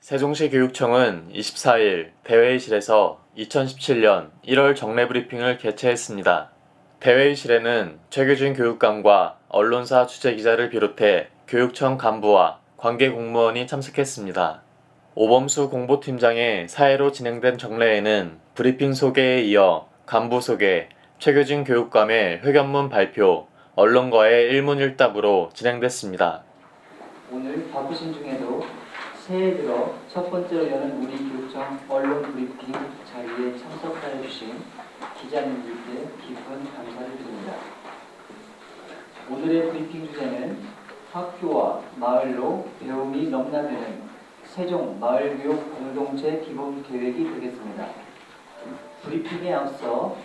세종시 교육청은 24일 대회의실에서 2017년 1월 정례 브리핑을 개최했습니다. 대회의실에는 최규진 교육감과 언론사 취재기자를 비롯해 교육청 간부와 관계 공무원이 참석했습니다. 오범수 공보팀장의 사회로 진행된 정례에는 브리핑 소개에 이어 간부 소개, 최규진 교육감의 회견문 발표, 언론과의 일문일답으로 진행됐습니다. 오늘 바쁘신 중에도 새해 들어 첫 번째로 여는 우리 교육청 언론 브리핑 자리에 참석하여 주신 기자님들께 깊은 감사를 드립니다. 오늘의 브리핑 주제는 학교와 마을로 배움이 넘나드는 세종 마을교육 공동체 기본 계획이 되겠습니다. 브리핑에 앞서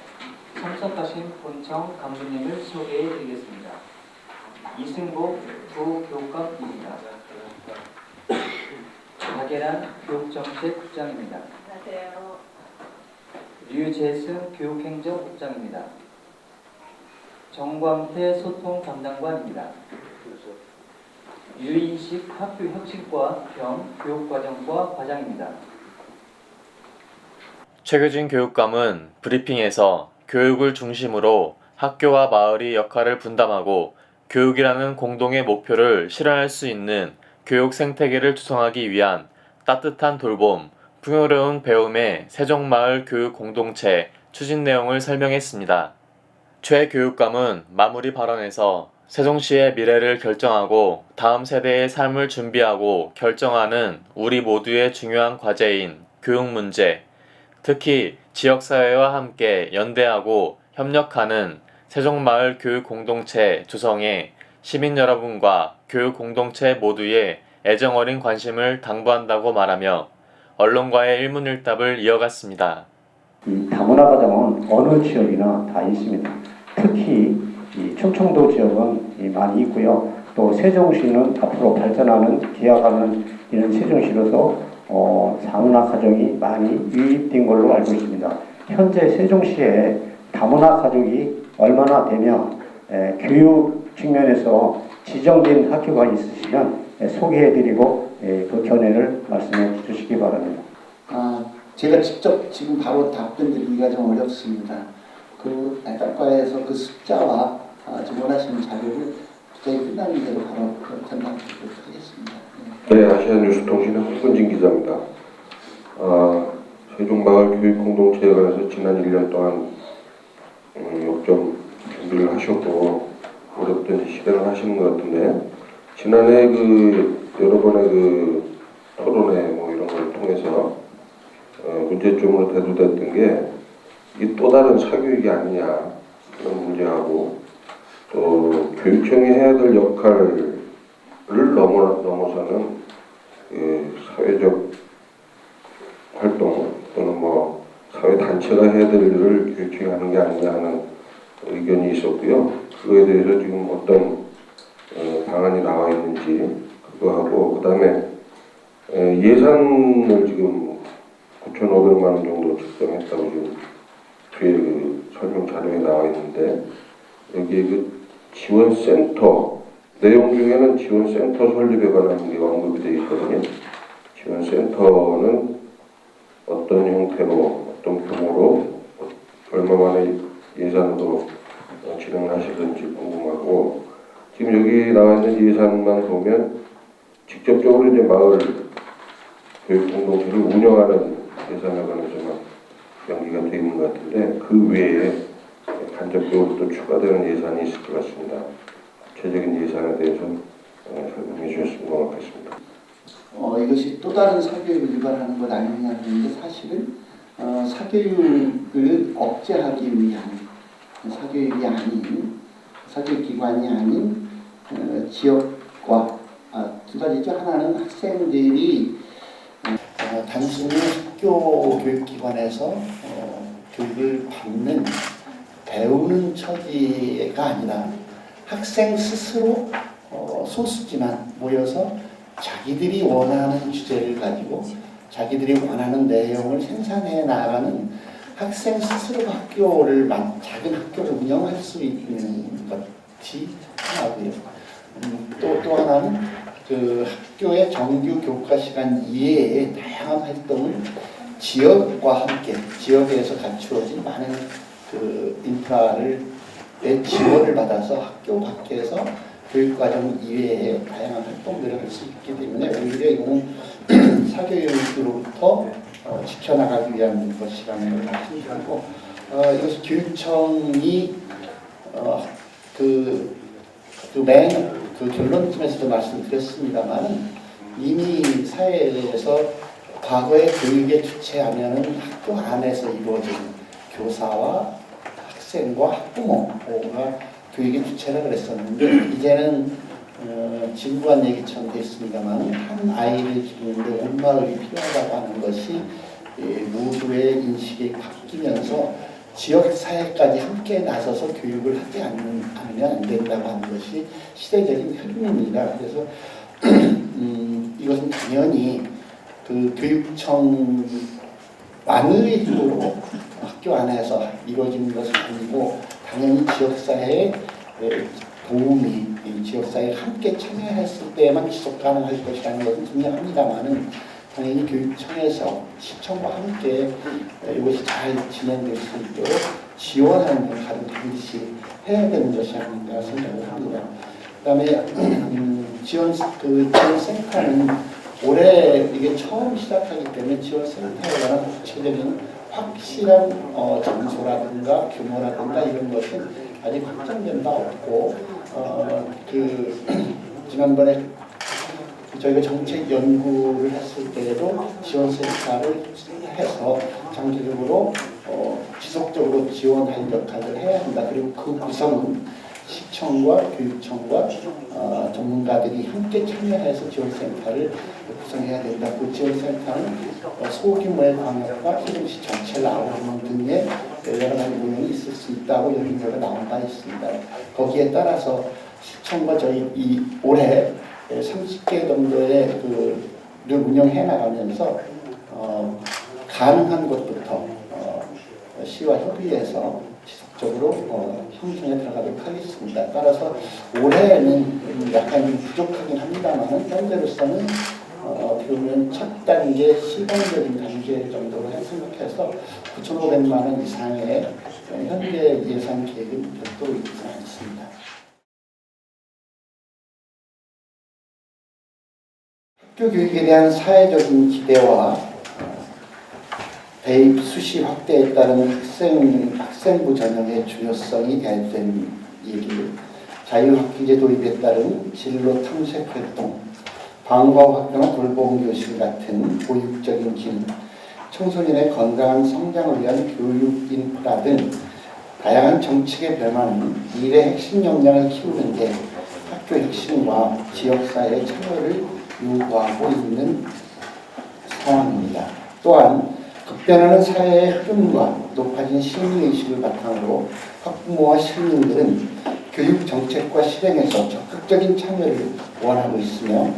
참석하신 본청 간부님을 소개해 드리겠습니다. 이승복 부교육감입니다. 박예란 교육정책국장입니다. 안녕하세요. 류재승 교육행정국장입니다. 정광태 소통 담당관입니다. 유인식 학교혁신과 겸 교육과정과 과장입니다. 최규진 교육감은 브리핑에서 교육을 중심으로 학교와 마을이 역할을 분담하고 교육이라는 공동의 목표를 실현할 수 있는 교육 생태계를 조성하기 위한 따뜻한 돌봄, 풍요로운 배움의 세종마을 교육 공동체 추진 내용을 설명했습니다. 최 교육감은 마무리 발언에서 세종시의 미래를 결정하고 다음 세대의 삶을 준비하고 결정하는 우리 모두의 중요한 과제인 교육 문제, 특히 지역사회와 함께 연대하고 협력하는 세종마을 교육공동체 조성에 시민 여러분과 교육공동체 모두의 애정어린 관심을 당부한다고 말하며 언론과의 일문일답을 이어갔습니다. 이 다문화 과정은 어느 지역이나 다 있습니다. 특히 이 충청도 지역은 많이 있고요. 또 세종시는 앞으로 발전하는 기약하는 이런 세종시로서 다문화 가정이 많이 유입된 걸로 알고 있습니다. 현재 세종시에 다문화 가족이 얼마나 되면 교육 측면에서 지정된 학교가 있으시면 소개해드리고 그 견해를 말씀해 주시기 바랍니다. 제가 직접 지금 바로 답변 드리기가 좀 어렵습니다. 그 학과에서 그 숫자와 지금 원하시는 자료를 저희 끝나는 대로 바로 전달드리도록 하겠습니다. 네, 아시아뉴스통신의 홍근진 기자입니다. 세종마을 교육공동체에 관해서 지난 1년 동안 역점 준비를 하셨고 오랫동안 실행을 하시는 것 같은데 지난해 여러 번의 토론회 이런 걸 통해서 문제점으로 대두됐던 게 이 또 다른 사교육이 아니냐 그런 문제하고 또 교육청이 해야 될 역할을 넘어서는 사회적 활동 또는 사회 단체가 해야 될 일을 교육청이 하는 게 아니냐 하는 의견이 있었고요. 그거에 대해서 지금 어떤 방안이 나와 있는지 그거하고 그 다음에 예산을 지금 9,500만 원 정도 책정했다고 지금 뒤에 설명 자료에 나와 있는데 여기에 지원센터 내용 중에는 지원센터 설립에 관한 게 언급이 되어 있거든요. 지원센터는 어떤 형태로 어떤 규모로 얼마만의 예산으로 진행을 하시는지 궁금하고 지금 여기 나와 있는 예산만 보면 직접적으로 이제 마을 교육 공동체를 운영하는 예산에 관해서만 연기가 되어 있는 것 같은데 그 외에 간접적으로 또 추가되는 예산이 있을 것 같습니다. 구체적인 예산에 대해서 설명해 주셨으면 고맙겠습니다. 이것이 또 다른 사교육을 유발하는 것 아니냐는 게 사실은 사교육을 억제하기 위한 사교육이 아닌 사교육기관이 아닌 지역과 두 가지죠. 하나는 학생들이 단순히 학교 교육기관에서 교육을 받는 배우는 처지가 아니라 학생 스스로 소수지만 모여서 자기들이 원하는 주제를 가지고 자기들이 원하는 내용을 생산해 나가는 학생 스스로 작은 학교를 운영할 수 있는 것이 하나고요. 또 하나는 그 학교의 정규 교과 시간 이외에 다양한 활동을 지역과 함께 지역에서 갖추어진 많은 그 인프라를 지원을 받아서 학교 밖에서 교육과정 이외에 다양한 활동들을 할 수 있기 때문에 오히려 이거는 사교육으로부터 지켜나가기 위한 것이라는 걸 말씀드리고 이것은 교육청이 그 결론쯤에서도 말씀드렸습니다만 이미 사회에서 과거의 교육의 주체하면은 학교 안에서 이루어진 교사와 학생과 학부모가 교육의 주체라 그랬었는데 이제는 진부한 얘기처럼 됐습니다만 한 아이를 기르는데 온 마을이 필요하다고 하는 것이 모두의 인식이 바뀌면서 지역 사회까지 함께 나서서 교육을 하지 않으면 안 된다고 하는 것이 시대적인 흐름입니다. 그래서 이것은 당연히 그 교육청만의 힘으로 학교 안에서 이루어지는 것은 아니고 당연히 지역사회의 도움이 지역사회에 함께 참여했을 때만 지속 가능할 것이라는 것은 분명합니다만은 당연히 교육청에서 시청과 함께 이것이 잘 진행될 수 있도록 지원하는 역할은 반드시 해야 되는 것이 아닌가 생각을 합니다. 그다음에 지원센터는 올해 이게 처음 시작하기 때문에 지원센터에 관한 구체적인 확실한 장소라든가 규모라든가 이런 것은 아직 확정된 바 없고 지난번에 저희가 정책 연구를 했을 때에도 지원센터를 해서 장기적으로 지속적으로 지원할 역할을 해야 한다. 그리고 그 구성은 시청과 교육청과 전문가들이 함께 참여해서 지원센터를 구성해야 된다. 그 지원센터는 소규모의 광역과 세종시 전체를 아우르는 등의 여러 가지 모형이 있을 수 있다고 연구가 나온 바 있습니다. 거기에 따라서 시청과 저희 올해 30개 정도의 를 운영해 나가면서 가능한 것부터 시와 협의해서 지속적으로 형성에 들어가도록 하겠습니다. 따라서 올해는 약간 부족하긴 합니다만 현재로서는 어떻게 보면 첫 단계 시간적인 단계 정도로 생각해서 9,500만 원 이상의 현재 예산 계획은 별도로 있지 않습니다. 학교 교육에 대한 사회적인 기대와 대입 수시 확대에 따른 학생부 전형의 중요성이 대입된 얘기, 자유학기제 도입에 따른 진로 탐색 활동, 방과후 학교나 돌봄 교실 같은 보육적인 기능, 청소년의 건강한 성장을 위한 교육 인프라 등 다양한 정책의 변화는 미래 핵심 역량을 키우는 데 학교 핵심과 지역사회의 참여를 요구하고 있는 상황입니다. 또한 급변하는 사회의 흐름과 높아진 시민의식을 바탕으로 학부모와 시민들은 교육 정책과 실행에서 적극적인 참여를 원하고 있으며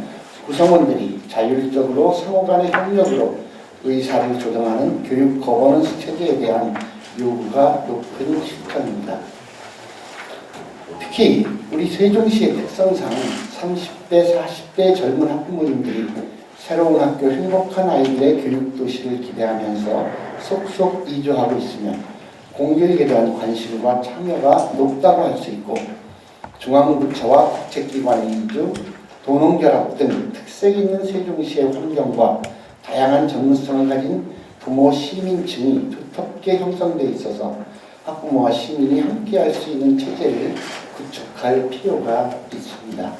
구성원들이 자율적으로 상호 간의 협력으로 의사를 조정하는 교육 거버넌스 체제에 대한 요구가 높은 실정입니다. 특히 우리 세종시의 특성상 30대, 40대 젊은 학부모님들이 새로운 학교 행복한 아이들의 교육도시를 기대하면서 속속 이주하고 있으며 공교육에 대한 관심과 참여가 높다고 할 수 있고 중앙부처와 국책기관의 이주, 도농결합 등 특색 있는 세종시의 환경과 다양한 전문성을 가진 부모 시민층이 두텁게 형성되어 있어서 학부모와 시민이 함께할 수 있는 체제를 구축할 필요가 있습니다.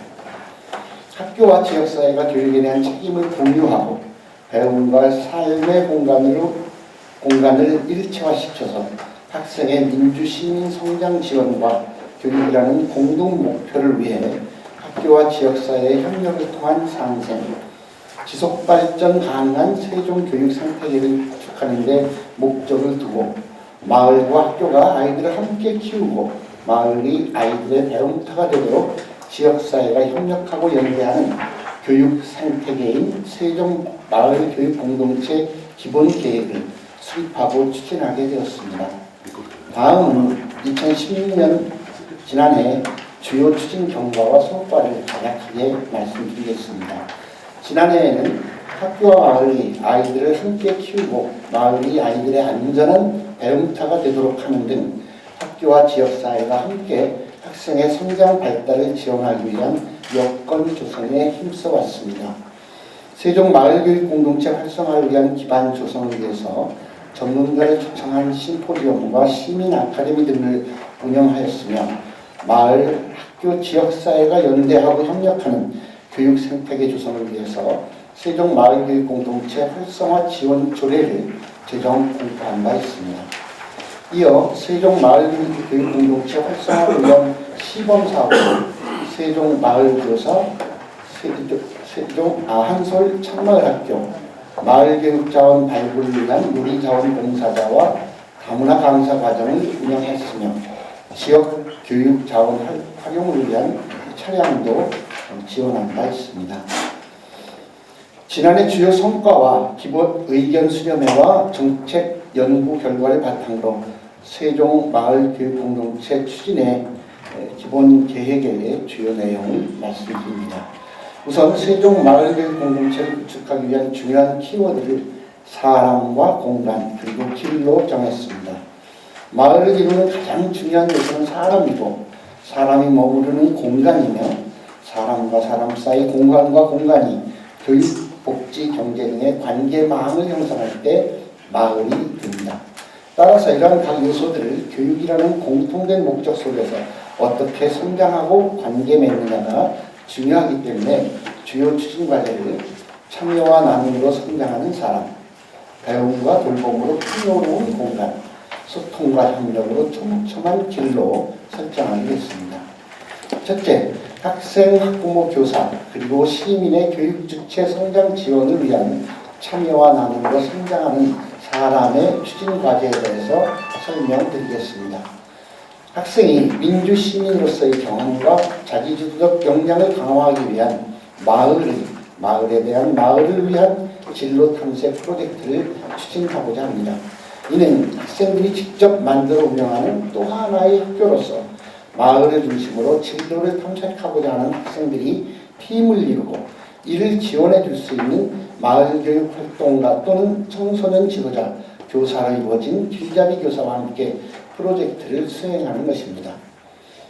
학교와 지역사회가 교육에 대한 책임을 공유하고 배움과 삶의 공간을 일체화시켜서 학생의 민주시민 성장 지원과 교육이라는 공동 목표를 위해 학교와 지역사회의 협력을 통한 상생, 지속발전 가능한 세종교육 생태계를 구축하는 데 목적을 두고 마을과 학교가 아이들을 함께 키우고 마을이 아이들의 배움터가 되도록 지역사회가 협력하고 연대하는 교육 생태계인 세종마을교육공동체 기본계획을 수립하고 추진하게 되었습니다. 다음은 2016년 지난해 주요 추진 경과와 성과를 간략하게 말씀드리겠습니다. 지난해에는 학교와 마을이 아이들을 함께 키우고 마을이 아이들의 안전한 배움터가 되도록 하는 등 학교와 지역사회가 함께 학생의 성장 발달을 지원하기 위한 여건 조성에 힘써왔습니다. 세종마을교육공동체 활성화를 위한 기반 조성을 위해서 전문가를 초청한 심포지엄과 시민 아카데미 등을 운영하였으며 마을, 학교, 지역사회가 연대하고 협력하는 교육 생태계 조성을 위해서 세종마을교육공동체 활성화 지원 조례를 제정 공포한 바 있습니다. 이어 세종마을교육공동체 활성화를 위한 시범사업은 세종마을교사, 한솔 참마을학교, 마을교육자원 발굴을 위한 누리자원봉사자와 다문화 강사 과정을 운영했으며 지역 교육자원 활용을 위한 차량도 지원한 바 있습니다. 지난해 주요 성과와 기본 의견 수렴회와 정책 연구 결과를 바탕으로 세종마을교육공동체 추진의 기본 계획의 주요 내용을 말씀드립니다. 우선 세종마을교육공동체를 구축하기 위한 중요한 키워드를 사람과 공간 그리고 길로 정했습니다. 마을을 이루는 가장 중요한 요소는 사람이고 사람이 머무르는 공간이며 사람과 사람 사이 공간과 공간이 교육, 복지, 경제 등의 관계망을 형성할 때 마을이 됩니다. 따라서 이러한 각 요소들을 교육이라는 공통된 목적 속에서 어떻게 성장하고 관계 맺느냐가 중요하기 때문에 주요 추진 과제를 참여와 나눔으로 성장하는 사람, 배움과 돌봄으로 풍요로운 공간, 소통과 협력으로 촘촘한 길로 설정하겠습니다. 첫째, 학생, 학부모, 교사, 그리고 시민의 교육 주체 성장 지원을 위한 참여와 나눔으로 성장하는 사람의 추진 과제에 대해서 설명드리겠습니다. 학생이 민주 시민으로서의 경험과 자기주도적 역량을 강화하기 위한 마을에 대한 마을을 위한 진로 탐색 프로젝트를 추진하고자 합니다. 이는 학생들이 직접 만들어 운영하는 또 하나의 학교로서 마을을 중심으로 진로를 탐색하고자 하는 학생들이 팀을 이루고 이를 지원해 줄 수 있는 마을교육 활동가 또는 청소년 지도자, 교사로 이루어진 길잡이 교사와 함께 프로젝트를 수행하는 것입니다.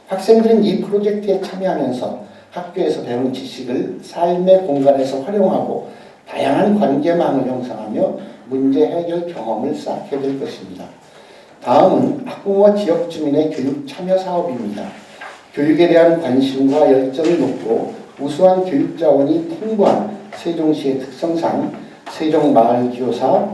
학생들은 이 프로젝트에 참여하면서 학교에서 배운 지식을 삶의 공간에서 활용하고 다양한 관계망을 형성하며 문제 해결 경험을 쌓게 될 것입니다. 다음은 학부모와 지역 주민의 교육 참여 사업입니다. 교육에 대한 관심과 열정을 높고 우수한 교육 자원이 풍부한 세종시의 특성상 세종마을교사,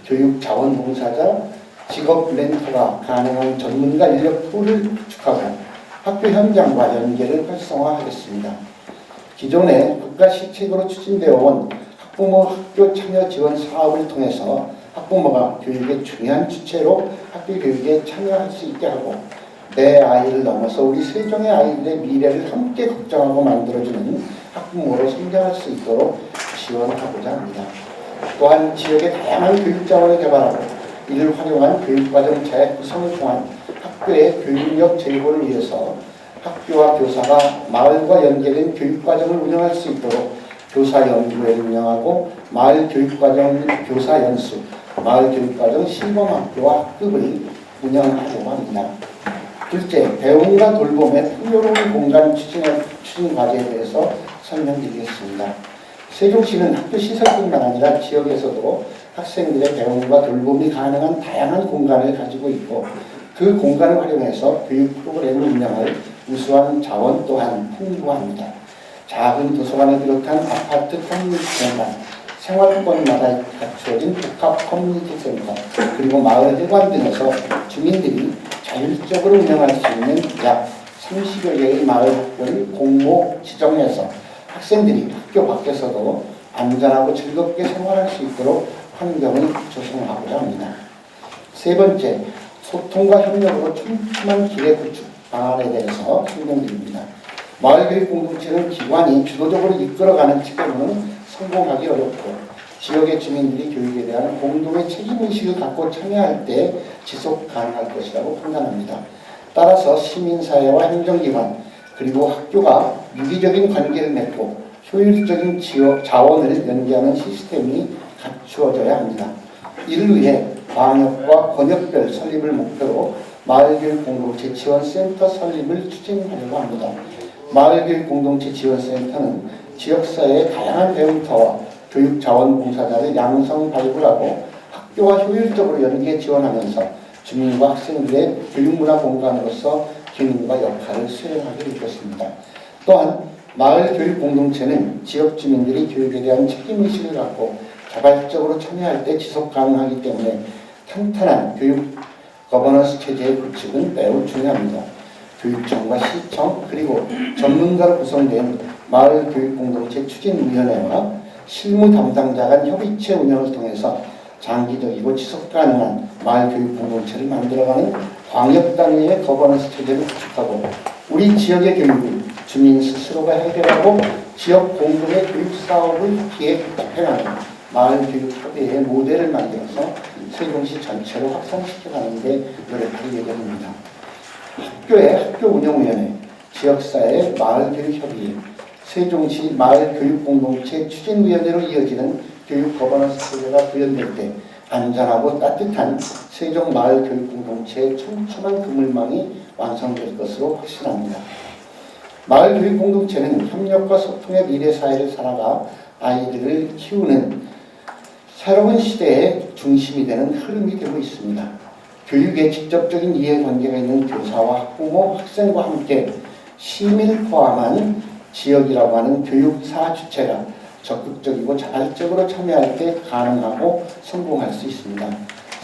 교육자원봉사자, 직업 멘토가 가능한 전문가 인력 풀을 구축하고 학교 현장과 연계를 활성화하겠습니다. 기존에 국가 시책으로 추진되어 온 학부모 학교 참여 지원 사업을 통해서 학부모가 교육의 중요한 주체로 학교 교육에 참여할 수 있게 하고 내 아이를 넘어서 우리 세종의 아이들의 미래를 함께 걱정하고 만들어주는 학부모로 성장할 수 있도록 지원하고자 합니다. 또한 지역의 다양한 교육 자원을 개발하고 이를 활용한 교육과정 재구성을 통한 학교의 교육력 제고를 위해서 학교와 교사가 마을과 연계된 교육과정을 운영할 수 있도록 교사연구회를 운영하고 마을교육과정 교사연수, 마을교육과정 시범학교와 학급을 운영하려고 합니다. 둘째, 배움과 돌봄의 풍요로운 공간 추진 과제에 대해서 설명드리겠습니다. 세종시는 학교 시설뿐만 아니라 지역에서도 학생들의 배움과 돌봄이 가능한 다양한 공간을 가지고 있고 그 공간을 활용해서 교육 프로그램을 운영할 우수한 자원 또한 풍부합니다. 작은 도서관을 비롯한 아파트 커뮤니티 공간, 생활권마다 갖추어진 복합 커뮤니티 센터, 그리고 마을 회관 등에서 주민들이 자율적으로 운영할 수 있는 약 30여 개의 마을 학교를 공모 지정해서 학생들이 학교 밖에서도 안전하고 즐겁게 생활할 수 있도록 환경을 조성하고자 합니다. 세 번째, 소통과 협력으로 촘촘한 기회 구축 방안에 대해서 설명드립니다. 마을교육 공동체는 기관이 주도적으로 이끌어가는 측면으로는 성공하기 어렵고 지역의 주민들이 교육에 대한 공동의 책임의식을 갖고 참여할 때 지속 가능할 것이라고 판단합니다. 따라서 시민사회와 행정기관 그리고 학교가 유기적인 관계를 맺고 효율적인 자원을 연계하는 시스템이 갖추어져야 합니다. 이를 위해 광역과 권역별 설립을 목표로 마을교육공동체 지원센터 설립을 추진하려고 합니다. 마을교육공동체 지원센터는 지역사회의 다양한 배움터와 교육자원봉사자를 양성 발굴하고 학교와 효율적으로 연계 지원하면서 주민과 학생들의 교육문화 공간으로서 기능과 역할을 수행하게 될 것입니다. 또한 마을교육공동체는 지역 주민들이 교육에 대한 책임의식을 갖고 자발적으로 참여할 때 지속 가능하기 때문에 탄탄한 교육 거버넌스 체제의 구축은 매우 중요합니다. 교육청과 시청 그리고 전문가로 구성된 마을교육공동체 추진위원회와 실무 담당자 간 협의체 운영을 통해서 장기적이고 지속가능한 마을교육공동체를 만들어가는 광역단위의 거버넌스 체제를 구축하고 우리 지역의 교육을 주민 스스로가 해결하고 지역 공동의 교육사업을 기획 집행하는 마을교육협의회의 모델을 만들어서 세종시 전체로 확산시켜가는 데 노력할 예정입니다. 학교의 학교운영위원회, 지역사회 마을교육협의회, 세종시 마을교육공동체 추진위원회로 이어지는 교육 거버넌스 체제가 구현될 때 안전하고 따뜻한 세종 마을교육공동체의 촘촘한 그물망이 완성될 것으로 확신합니다. 마을교육공동체는 협력과 소통의 미래사회를 살아가 아이들을 키우는 새로운 시대의 중심이 되는 흐름이 되고 있습니다. 교육에 직접적인 이해관계가 있는 교사와 학부모, 학생과 함께 시민을 포함한 지역이라고 하는 교육사 주체가 적극적이고 자발적으로 참여할 때 가능하고 성공할 수 있습니다.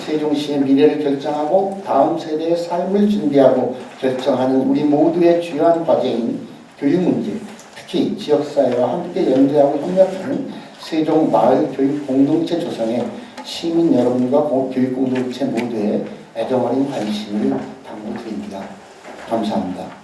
세종시의 미래를 결정하고 다음 세대의 삶을 준비하고 결정하는 우리 모두의 중요한 과제인 교육 문제, 특히 지역사회와 함께 연대하고 협력하는 세종 마을 교육 공동체 조성에 시민 여러분과 교육 공동체 모두의 애정어린 관심을 당부드립니다. 감사합니다.